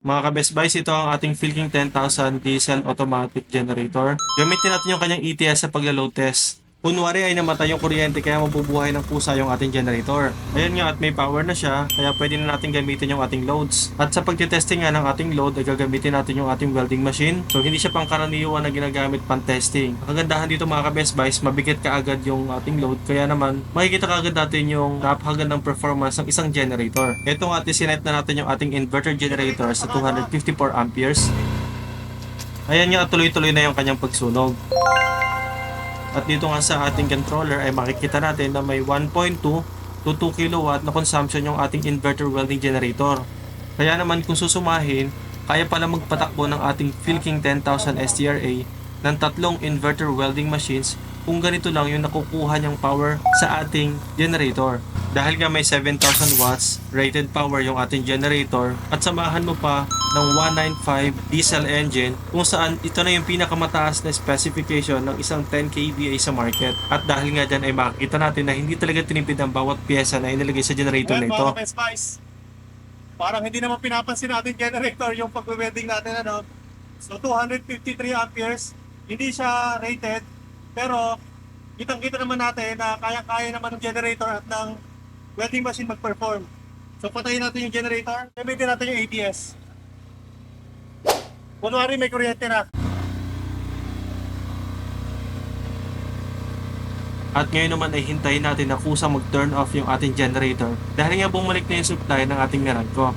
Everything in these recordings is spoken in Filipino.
Mga ka-Best Buys, ito ang ating Philking 10,000 diesel automatic generator. Gamitin natin yung kanyang ETS sa pagla-load test. Kunwari ay namatay yung kuryente kaya mabubuhay ng pusa yung ating generator. Ayan nga at may power na siya kaya pwede na natin gamitin yung ating loads. At sa pagtitesting nga ng ating load ay gagamitin natin yung ating welding machine. So hindi siya pangkaraniwan na ginagamit pan-testing. Ang kagandahan dito mga ka-Best Buys, mabigat kaagad yung ating load kaya naman makikita kaagad natin yung napakagandang performance ng isang generator. Ito nga sinet na natin yung ating inverter generator sa 254 amperes. Ayan nga tuloy-tuloy na yung kanyang pagsunog. At dito nga sa ating controller ay makikita natin na may 1.2 to 2 kW na consumption yung ating inverter welding generator. Kaya naman kung susumahin, kaya pala magpatakbo ng ating Philking 10,000 STRA ng tatlong inverter welding machines kung ganito lang yung nakukuha niyang power sa ating generator. Dahil nga may 7,000 watts rated power yung ating generator at samahan mo pa ng 195 diesel engine kung saan ito na yung pinakamataas na specification ng isang 10 kVA sa market. At dahil nga dyan ay makikita natin na hindi talaga tinipid ang bawat pyesa na inilagay sa generator na ito. Mga Best Buys, parang hindi naman pinapansin natin generator yung pag-welding natin, ano. So 253 amperes, hindi siya rated, pero kitang-kita naman natin na kaya-kaya naman ng generator at ng welding machine mag-perform. So patayin natin yung generator, gamitin natin yung ABS. Kunwari may kuryente na. At ngayon naman ay hintayin natin na kusang mag-turn off yung ating generator dahil nga bumalik na yung supply ng ating Meralco.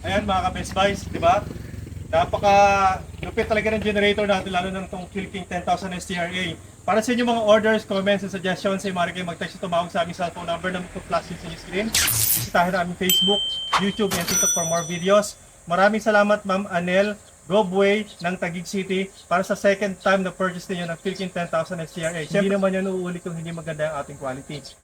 Ayan mga ka-Best Buys, di ba? Napaka lupit talaga ng generator natin, lalo na itong Philking 10,000 STRA. Para sa inyong mga orders, comments, and suggestions, ay maaari kayo mag-text o tumawag sa aming cellphone number na mag-flash sa inyong screen. Bisitahin na aming Facebook, YouTube, and TikTok for more videos. Maraming salamat Ma'am Anel Gobway ng Taguig City para sa second time na purchase niyo ng Philking 10,000 STRA. Hindi naman yan uulit kung hindi maganda ang ating quality.